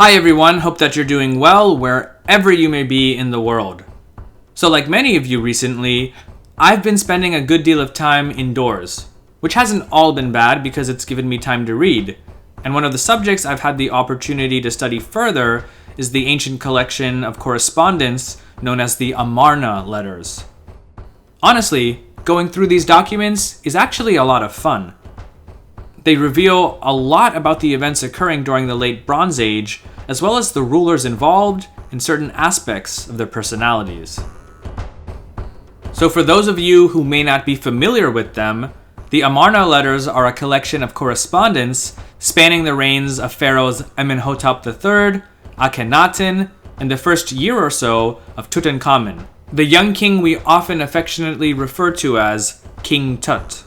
Hi everyone, hope that you're doing well wherever you may be in the world. So like many of you recently, I've been spending a good deal of time indoors, which hasn't all been bad because it's given me time to read. And one of the subjects I've had the opportunity to study further is the ancient collection of correspondence known as the Amarna Letters. Honestly, going through these documents is actually a lot of fun. They reveal a lot about the events occurring during the late Bronze Age, as well as the rulers involved and certain aspects of their personalities. So for those of you who may not be familiar with them, the Amarna Letters are a collection of correspondence spanning the reigns of pharaohs Amenhotep III, Akhenaten, and the first year or so of Tutankhamun, the young king we often affectionately refer to as King Tut.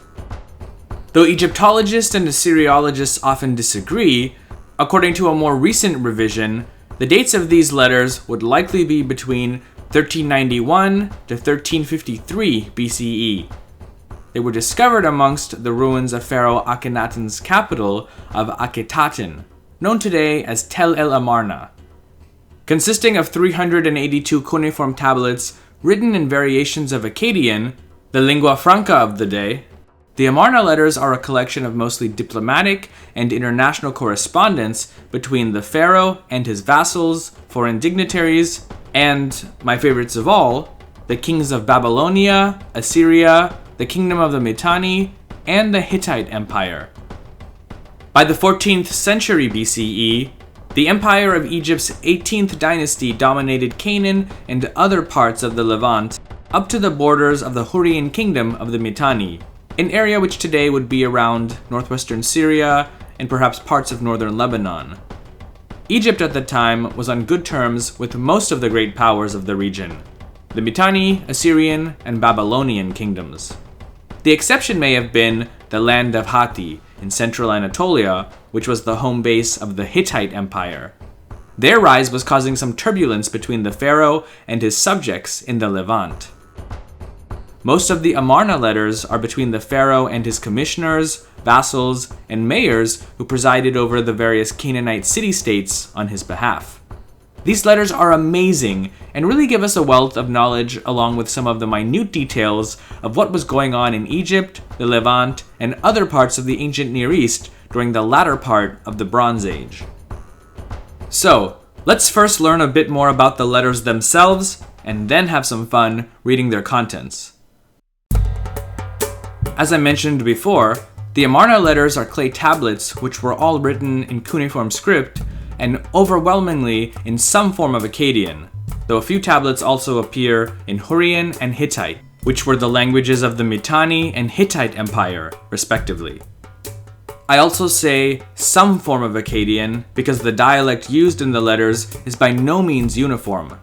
Though Egyptologists and Assyriologists often disagree, according to a more recent revision, the dates of these letters would likely be between 1391 to 1353 BCE. They were discovered amongst the ruins of Pharaoh Akhenaten's capital of Akhetaten, known today as Tel El-AMARNA. Consisting of 382 cuneiform tablets written in variations of Akkadian, the lingua franca of the day, the Amarna Letters are a collection of mostly diplomatic and international correspondence between the pharaoh and his vassals, foreign dignitaries, and, my favorites of all, the kings of Babylonia, Assyria, the kingdom of the Mitanni, and the Hittite Empire. By the 14th century BCE, the empire of Egypt's 18th dynasty dominated Canaan and other parts of the Levant up to the borders of the Hurrian kingdom of the Mitanni, an area which today would be around northwestern Syria and perhaps parts of northern Lebanon. Egypt at the time was on good terms with most of the great powers of the region, the Mitanni, Assyrian, and Babylonian kingdoms. The exception may have been the land of Hatti in central Anatolia, which was the home base of the Hittite Empire. Their rise was causing some turbulence between the pharaoh and his subjects in the Levant. Most of the Amarna letters are between the pharaoh and his commissioners, vassals, and mayors who presided over the various Canaanite city-states on his behalf. These letters are amazing and really give us a wealth of knowledge along with some of the minute details of what was going on in Egypt, the Levant, and other parts of the ancient Near East during the latter part of the Bronze Age. So, let's first learn a bit more about the letters themselves and then have some fun reading their contents. As I mentioned before, the Amarna letters are clay tablets which were all written in cuneiform script and overwhelmingly in some form of Akkadian, though a few tablets also appear in Hurrian and Hittite, which were the languages of the Mitanni and Hittite Empire, respectively. I also say some form of Akkadian because the dialect used in the letters is by no means uniform.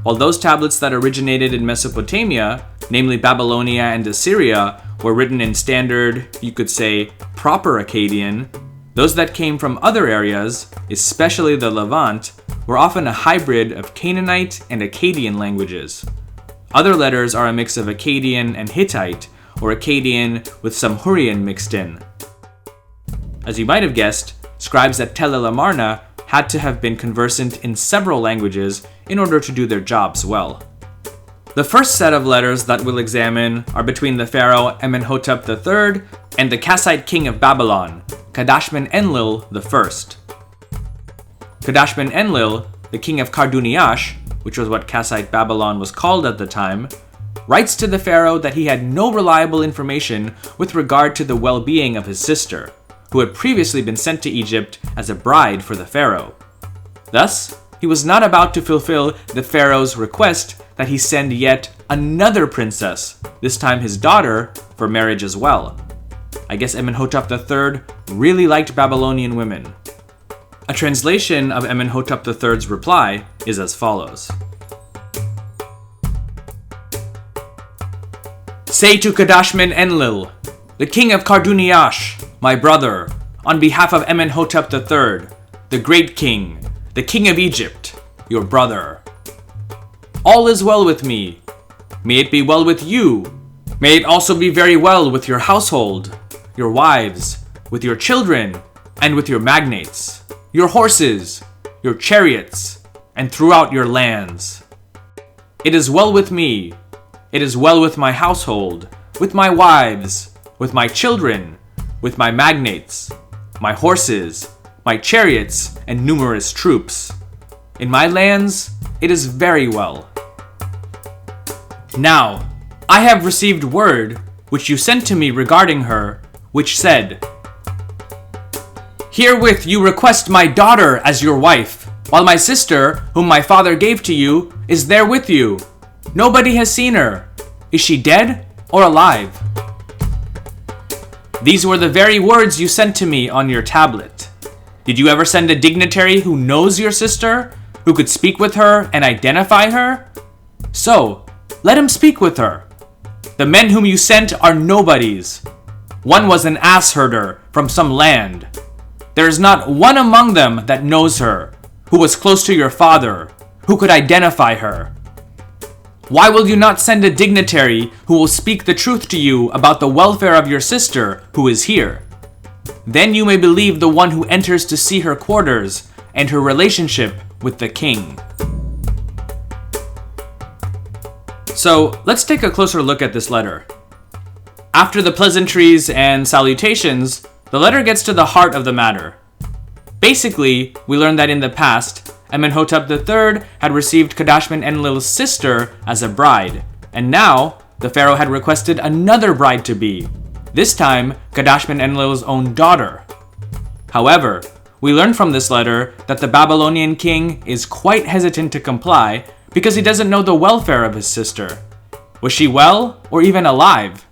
While those tablets that originated in Mesopotamia, namely Babylonia and Assyria, were written in standard, you could say, proper Akkadian, those that came from other areas, especially the Levant, were often a hybrid of Canaanite and Akkadian languages. Other letters are a mix of Akkadian and Hittite, or Akkadian with some Hurrian mixed in. As you might have guessed, scribes at Tel El-AMARNA had to have been conversant in several languages in order to do their jobs well. The first set of letters that we'll examine are between the pharaoh Amenhotep III and the Kassite king of Babylon, Kadashman-Enlil I. Kadashman-Enlil, the king of Karduniash, which was what Kassite Babylon was called at the time, writes to the pharaoh that he had no reliable information with regard to the well-being of his sister, who had previously been sent to Egypt as a bride for the pharaoh. Thus, he was not about to fulfill the pharaoh's request that he send yet another princess, this time his daughter, for marriage as well. I guess Amenhotep III really liked Babylonian women. A translation of Amenhotep III's reply is as follows. Say to Kadashman-Enlil, the king of Karduniash, my brother, on behalf of Amenhotep III, the great king, the king of Egypt, your brother. All is well with me. May it be well with you. May it also be very well with your household, your wives, with your children, and with your magnates, your horses, your chariots, and throughout your lands. It is well with me, it is well with my household, with my wives, with my children, with my magnates, my horses, my chariots, and numerous troops. In my lands, it is very well. Now, I have received word, which you sent to me regarding her, which said, Herewith you request my daughter as your wife, while my sister, whom my father gave to you, is there with you. Nobody has seen her. Is she dead or alive? These were the very words you sent to me on your tablet. Did you ever send a dignitary who knows your sister, who could speak with her and identify her? So, let him speak with her. The men whom you sent are nobodies. One was an ass herder from some land. There is not one among them that knows her, who was close to your father, who could identify her. Why will you not send a dignitary who will speak the truth to you about the welfare of your sister who is here? Then you may believe the one who enters to see her quarters and her relationship with the king. So let's take a closer look at this letter. After the pleasantries and salutations, the letter gets to the heart of the matter. Basically, we learn that in the past, Amenhotep III had received Kadashman-Enlil's sister as a bride, and now the pharaoh had requested another bride-to-be, this time Kadashman-Enlil's own daughter. However, we learn from this letter that the Babylonian king is quite hesitant to comply because he doesn't know the welfare of his sister. Was she well or even alive?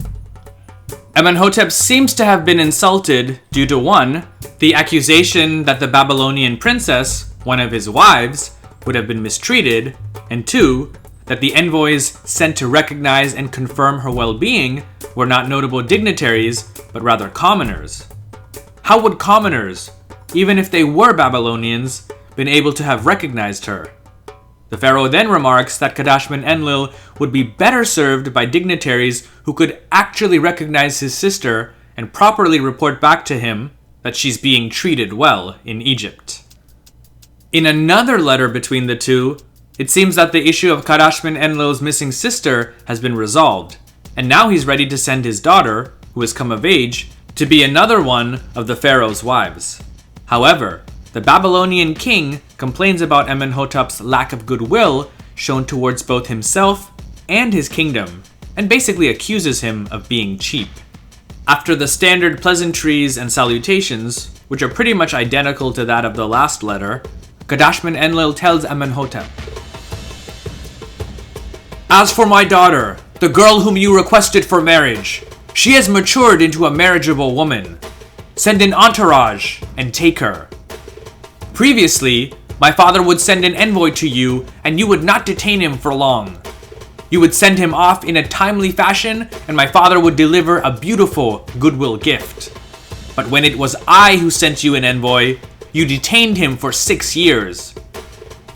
Amenhotep seems to have been insulted due to 1, the accusation that the Babylonian princess, one of his wives, would have been mistreated, and 2, that the envoys sent to recognize and confirm her well-being were not notable dignitaries, but rather commoners. How would commoners, even if they were Babylonians, been able to have recognized her? The pharaoh then remarks that Kadashman-Enlil would be better served by dignitaries who could actually recognize his sister and properly report back to him that she's being treated well in Egypt. In another letter between the two, it seems that the issue of Kadashman-Enlil's missing sister has been resolved, and now he's ready to send his daughter, who has come of age, to be another one of the pharaoh's wives. However, the Babylonian king complains about Amenhotep's lack of goodwill shown towards both himself and his kingdom, and basically accuses him of being cheap. After the standard pleasantries and salutations, which are pretty much identical to that of the last letter, Kadashman-Enlil tells Amenhotep, As for my daughter, the girl whom you requested for marriage, she has matured into a marriageable woman. Send an entourage and take her. Previously, my father would send an envoy to you and you would not detain him for long. You would send him off in a timely fashion and my father would deliver a beautiful goodwill gift. But when it was I who sent you an envoy, you detained him for 6 years.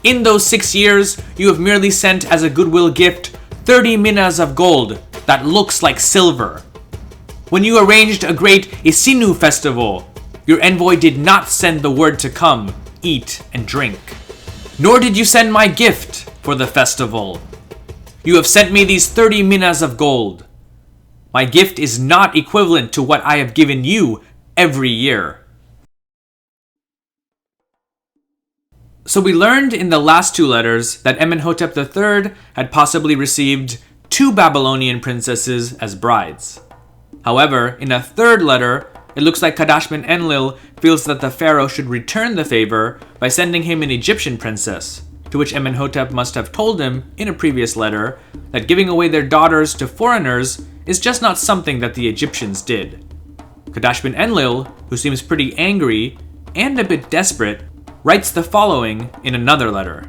In those 6 years, you have merely sent as a goodwill gift 30 minas of gold that looks like silver. When you arranged a great Isinu festival, your envoy did not send the word to come, eat, and drink. Nor did you send my gift for the festival. You have sent me these 30 minas of gold. My gift is not equivalent to what I have given you every year. So we learned in the last 2 letters that Amenhotep III had possibly received 2 Babylonian princesses as brides. However, in a 3rd letter, it looks like Kadashman-Enlil feels that the pharaoh should return the favor by sending him an Egyptian princess, to which Amenhotep must have told him in a previous letter that giving away their daughters to foreigners is just not something that the Egyptians did. Kadashman-Enlil, who seems pretty angry and a bit desperate, writes the following in another letter.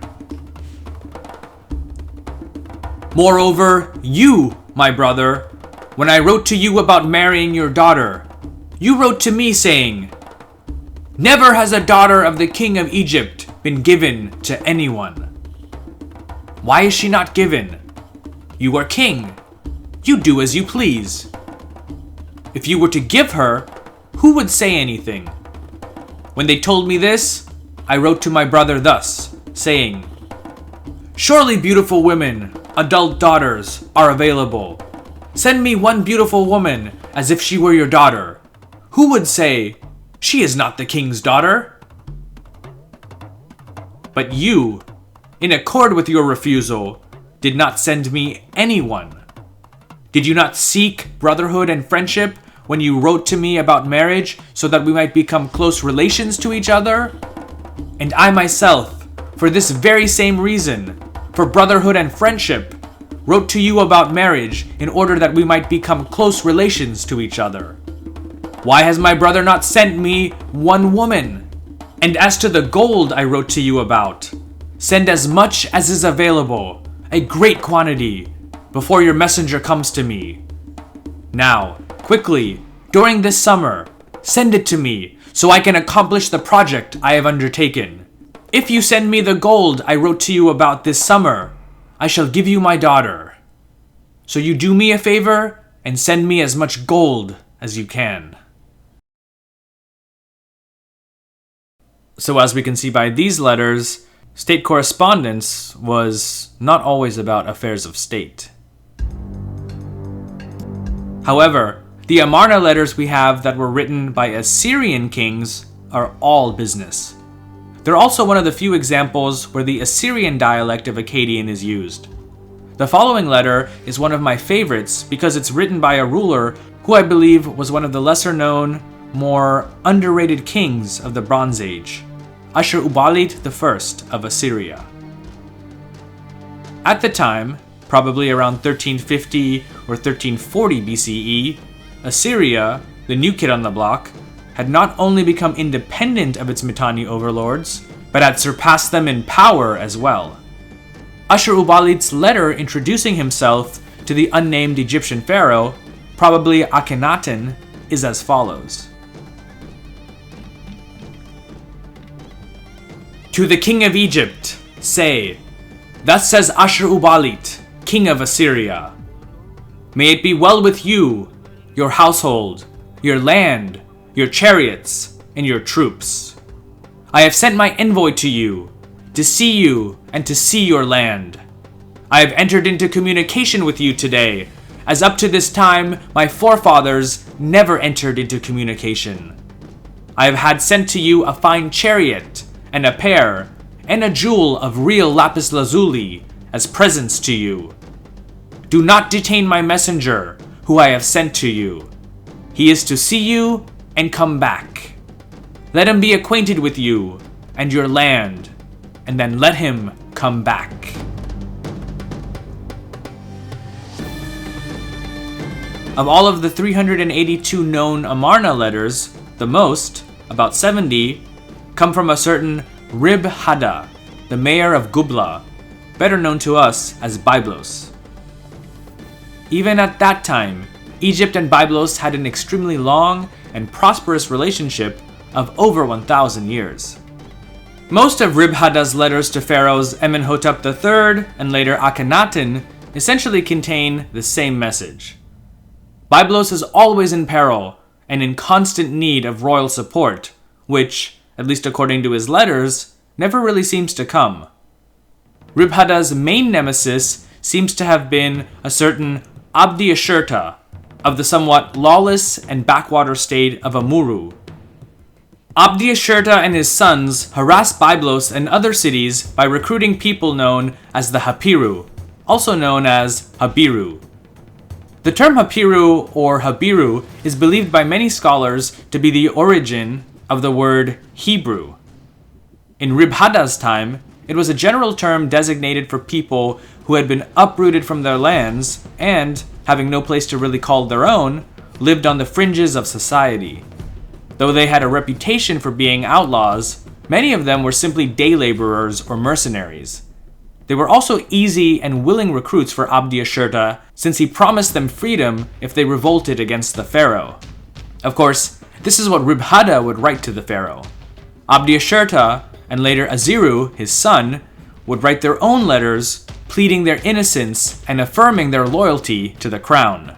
Moreover, you, my brother, when I wrote to you about marrying your daughter, you wrote to me saying, Never has a daughter of the king of Egypt been given to anyone. Why is she not given? You are king. You do as you please. If you were to give her, who would say anything? When they told me this, I wrote to my brother thus, saying, "Surely beautiful women, adult daughters, are available. Send me one beautiful woman as if she were your daughter. Who would say, 'She is not the king's daughter'?" But you, in accord with your refusal, did not send me anyone. Did you not seek brotherhood and friendship when you wrote to me about marriage so that we might become close relations to each other? And I myself, for this very same reason, for brotherhood and friendship, wrote to you about marriage in order that we might become close relations to each other. Why has my brother not sent me one woman? And as to the gold I wrote to you about, send as much as is available, a great quantity, before your messenger comes to me. Now, quickly, during this summer, send it to me so I can accomplish the project I have undertaken. If you send me the gold I wrote to you about this summer, I shall give you my daughter. So you do me a favor and send me as much gold as you can." So as we can see by these letters, state correspondence was not always about affairs of state. However, the Amarna letters we have that were written by Assyrian kings are all business. They're also one of the few examples where the Assyrian dialect of Akkadian is used. The following letter is one of my favorites because it's written by a ruler who I believe was one of the lesser known, more underrated kings of the Bronze Age, Ashur-uballit I of Assyria. At the time, probably around 1350 or 1340 BCE, Assyria, the new kid on the block, had not only become independent of its Mitanni overlords, but had surpassed them in power as well. Ashur-uballit's letter introducing himself to the unnamed Egyptian pharaoh, probably Akhenaten, is as follows. "To the king of Egypt, say, thus says Ashur-uballit, king of Assyria, may it be well with you, your household, your land, your chariots, and your troops. I have sent my envoy to you, to see you and to see your land. I have entered into communication with you today, as up to this time my forefathers never entered into communication. I have had sent to you a fine chariot, and a pair, and a jewel of real lapis lazuli, as presents to you. Do not detain my messenger, who I have sent to you. He is to see you and come back. Let him be acquainted with you and your land, and then let him come back." Of all of the 382 known Amarna letters, the most, about 70, come from a certain Rib-Hadda, the mayor of Gubla, better known to us as Byblos. Even at that time, Egypt and Byblos had an extremely long and prosperous relationship of over 1,000 years. Most of Rib-Hadda's letters to pharaohs Amenhotep III and later Akhenaten essentially contain the same message. Byblos is always in peril and in constant need of royal support, which, at least according to his letters, never really seems to come. Rib-Hadda's main nemesis seems to have been a certain Abdi-Ashurta of the somewhat lawless and backwater state of Amurru. Abdi-Ashurta and his sons harassed Byblos and other cities by recruiting people known as the Hapiru, also known as Habiru. The term Hapiru or Habiru is believed by many scholars to be the origin of the word Hebrew. In Rib-Hadda's time, it was a general term designated for people who had been uprooted from their lands and, having no place to really call their own, lived on the fringes of society. Though they had a reputation for being outlaws, many of them were simply day laborers or mercenaries. They were also easy and willing recruits for Abdi-Ashurta, since he promised them freedom if they revolted against the pharaoh. Of course, this is what Rib-Hadda would write to the pharaoh. Abdi-Ashurta, and later Aziru, his son, would write their own letters pleading their innocence and affirming their loyalty to the crown.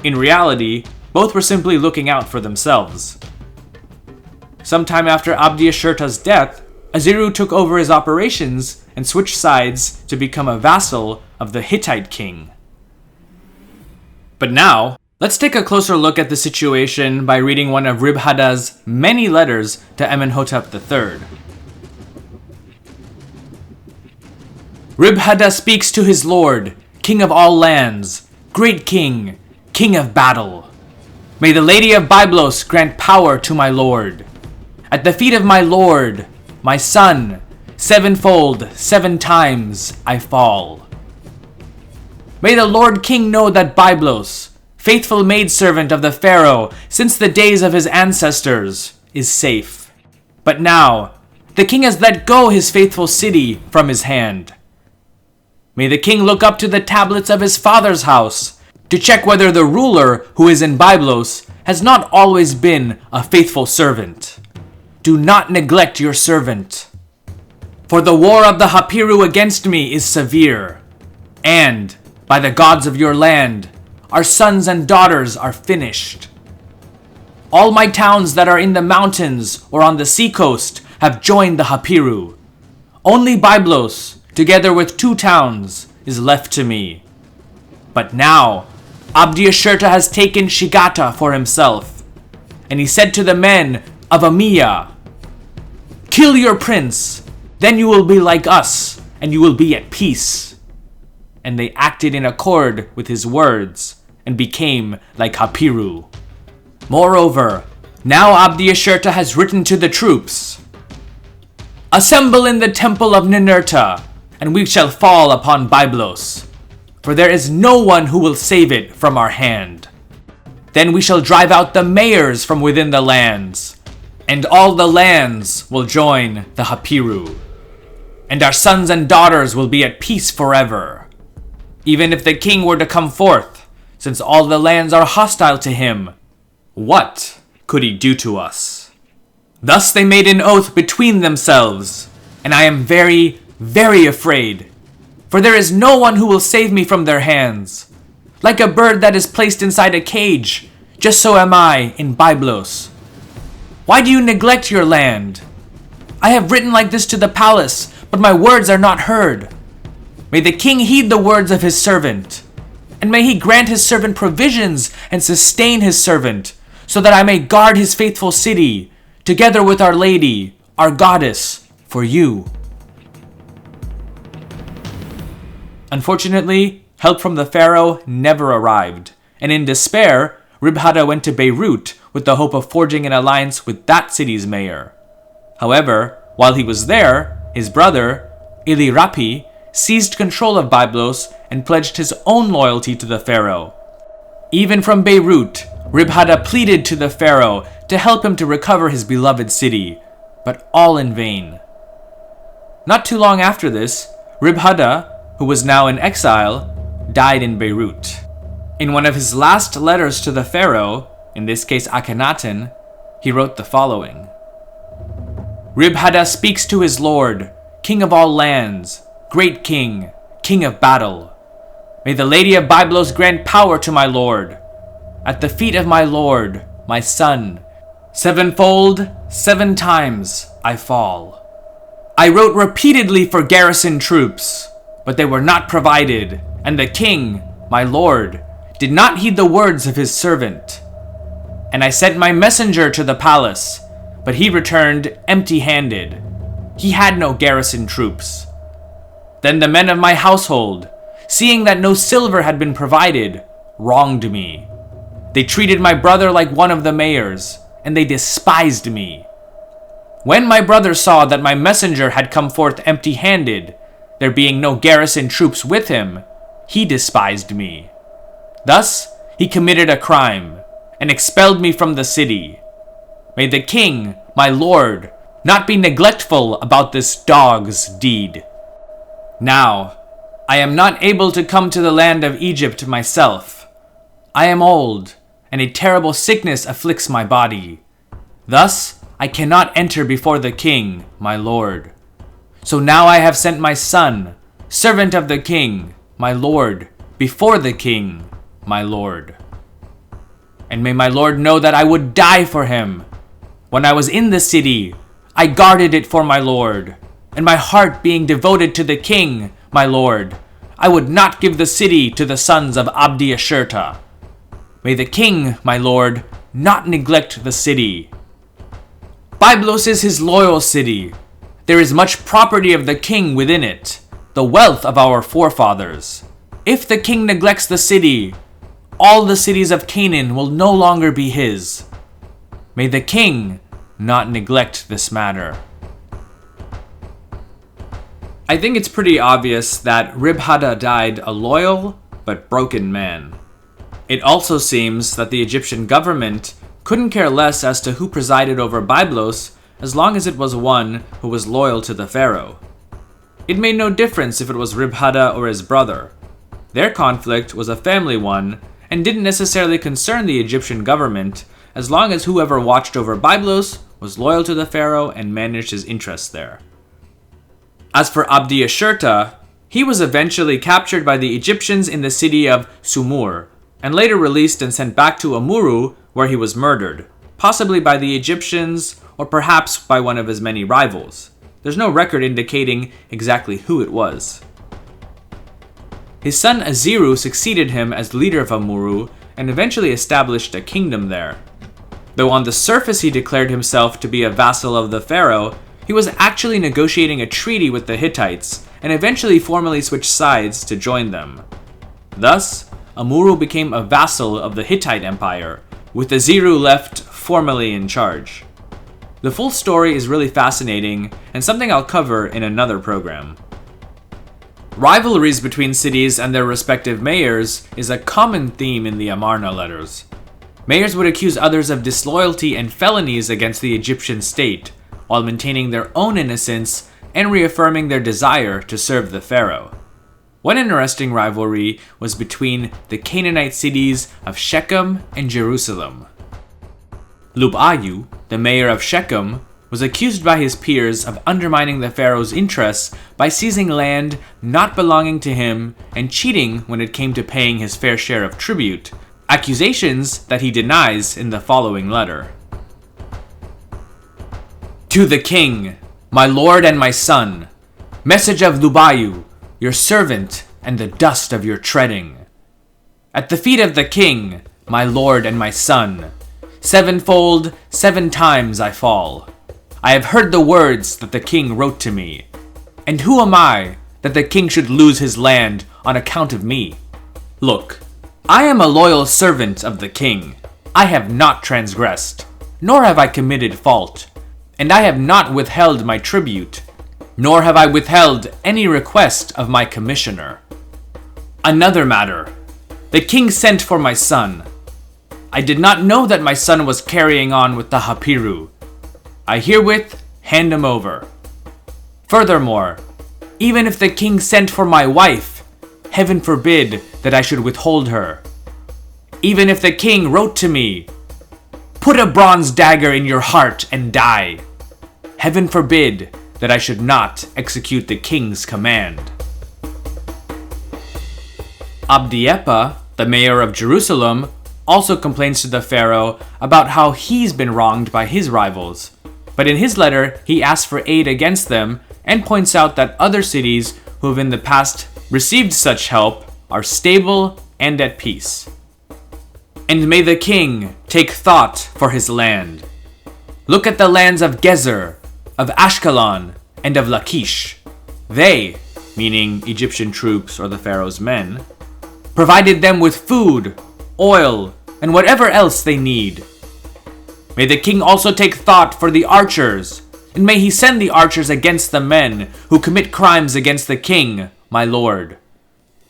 In reality, both were simply looking out for themselves. Sometime after Abdi-Ashurta's death, Aziru took over his operations and switched sides to become a vassal of the Hittite king. But now, let's take a closer look at the situation by reading one of Ribhadah's many letters to Amenhotep III. Ribhadah speaks to his lord, king of all lands, great king, king of battle. May the lady of Byblos grant power to my lord. At the feet of my lord, my son, sevenfold, 7 times I fall. May the lord king know that Byblos, faithful maidservant of the pharaoh since the days of his ancestors, is safe. But now, the king has let go his faithful city from his hand. May the king look up to the tablets of his father's house to check whether the ruler who is in Byblos has not always been a faithful servant. Do not neglect your servant. For the war of the Hapiru against me is severe, and, by the gods of your land, our sons and daughters are finished. All my towns that are in the mountains or on the seacoast have joined the Hapiru. Only Byblos, together with 2 towns, is left to me. But now, Abdiashirta has taken Shigata for himself, and he said to the men of Amiya, "Kill your prince, then you will be like us, and you will be at peace." And they acted in accord with his words, and became like Hapiru. Moreover, now Abdiashirta has written to the troops, "Assemble in the temple of Ninurta, and we shall fall upon Byblos, for there is no one who will save it from our hand. Then we shall drive out the mayors from within the lands, and all the lands will join the Hapiru, and our sons and daughters will be at peace forever. Even if the king were to come forth, since all the lands are hostile to him, what could he do to us?" Thus they made an oath between themselves, and I am very, very afraid, for there is no one who will save me from their hands. Like a bird that is placed inside a cage, just so am I in Byblos. Why do you neglect your land? I have written like this to the palace, but my words are not heard. May the king heed the words of his servant, and may he grant his servant provisions and sustain his servant, so that I may guard his faithful city, together with our lady, our goddess, for you." Unfortunately, help from the pharaoh never arrived, and in despair, Ribhadah went to Beirut with the hope of forging an alliance with that city's mayor. However, while he was there, his brother, Ilirapi, seized control of Byblos and pledged his own loyalty to the pharaoh. Even from Beirut, Ribhadah pleaded to the pharaoh to help him to recover his beloved city, but all in vain. Not too long after this, Ribhadah, who was now in exile, died in Beirut. In one of his last letters to the pharaoh, in this case Akhenaten, he wrote the following: "Ribhadah speaks to his lord, king of all lands, great king, king of battle. May the lady of Byblos grant power to my lord. At the feet of my lord, my son, sevenfold, 7 times I fall. I wrote repeatedly for garrison troops, but they were not provided, and the king, my lord, did not heed the words of his servant. And I sent my messenger to the palace, but he returned empty-handed. He had no garrison troops. Then the men of my household, seeing that no silver had been provided, wronged me. They treated my brother like one of the mayors, and they despised me. When my brother saw that my messenger had come forth empty-handed, there being no garrison troops with him, he despised me. Thus he committed a crime, and expelled me from the city. May the king, my lord, not be neglectful about this dog's deed. Now, I am not able to come to the land of Egypt myself. I am old, and a terrible sickness afflicts my body. Thus, I cannot enter before the king, my lord. So now I have sent my son, servant of the king, my lord, before the king, my lord. And may my lord know that I would die for him. When I was in the city, I guarded it for my lord, and my heart being devoted to the king, my lord, I would not give the city to the sons of Abdi-Ashurta. May the king, my lord, not neglect the city. Byblos is his loyal city. There is much property of the king within it, the wealth of our forefathers. If the king neglects the city, all the cities of Canaan will no longer be his. May the king not neglect this matter. I think it's pretty obvious that Ribhadda died a loyal but broken man. It also seems that the Egyptian government couldn't care less as to who presided over Byblos as long as it was one who was loyal to the pharaoh. It made no difference if it was Ribhadda or his brother. Their conflict was a family one and didn't necessarily concern the Egyptian government as long as whoever watched over Byblos was loyal to the pharaoh and managed his interests there. As for Abdi-Ashurta, he was eventually captured by the Egyptians in the city of Sumur, and later released and sent back to Amurru, where he was murdered, possibly by the Egyptians or perhaps by one of his many rivals. There's no record indicating exactly who it was. His son Aziru succeeded him as leader of Amurru and eventually established a kingdom there. Though on the surface he declared himself to be a vassal of the pharaoh, he was actually negotiating a treaty with the Hittites and eventually formally switched sides to join them. Thus, Amurru became a vassal of the Hittite Empire, with Aziru left formally in charge. The full story is really fascinating and something I'll cover in another program. Rivalries between cities and their respective mayors is a common theme in the Amarna Letters. Mayors would accuse others of disloyalty and felonies against the Egyptian state, while maintaining their own innocence and reaffirming their desire to serve the pharaoh. One interesting rivalry was between the Canaanite cities of Shechem and Jerusalem. Lubayu, the mayor of Shechem, was accused by his peers of undermining the pharaoh's interests by seizing land not belonging to him and cheating when it came to paying his fair share of tribute, accusations that he denies in the following letter. To the king, my lord and my son, message of Lubayu, your servant and the dust of your treading. At the feet of the king, my lord and my son, sevenfold, 7 times I fall. I have heard the words that the king wrote to me. And who am I that the king should lose his land on account of me? Look, I am a loyal servant of the king. I have not transgressed, nor have I committed fault. And I have not withheld my tribute, nor have I withheld any request of my commissioner. Another matter. The king sent for my son. I did not know that my son was carrying on with the Hapiru. I herewith hand him over. Furthermore, even if the king sent for my wife, heaven forbid that I should withhold her. Even if the king wrote to me, put a bronze dagger in your heart and die. Heaven forbid that I should not execute the king's command. Abdi-Epa, the mayor of Jerusalem, also complains to the pharaoh about how he's been wronged by his rivals. But in his letter, he asks for aid against them and points out that other cities who have in the past received such help are stable and at peace. And may the king take thought for his land. Look at the lands of Gezer, of Ashkelon, and of Lachish. They, meaning Egyptian troops or the pharaoh's men, provided them with food, oil, and whatever else they need. May the king also take thought for the archers, and may he send the archers against the men who commit crimes against the king, my lord.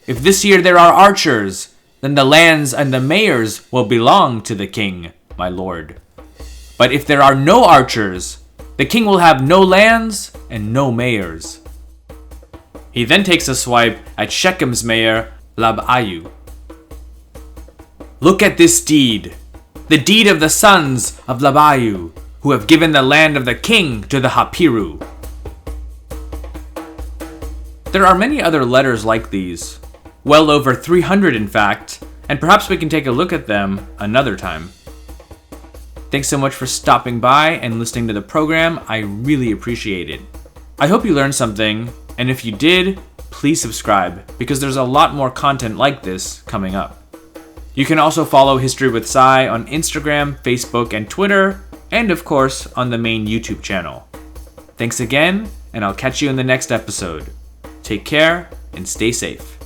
If this year there are archers, then the lands and the mayors will belong to the king, my lord. But if there are no archers, the king will have no lands and no mayors. He then takes a swipe at Shechem's mayor, Lubayu. Look at this deed, the deed of the sons of Lubayu, who have given the land of the king to the Hapiru. There are many other letters like these, well over 300 in fact, and perhaps we can take a look at them another time. Thanks so much for stopping by and listening to the program. I really appreciate it. I hope you learned something, and if you did, please subscribe, because there's a lot more content like this coming up. You can also follow History with Sai on Instagram, Facebook, and Twitter, and of course on the main YouTube channel. Thanks again, and I'll catch you in the next episode. Take care and stay safe.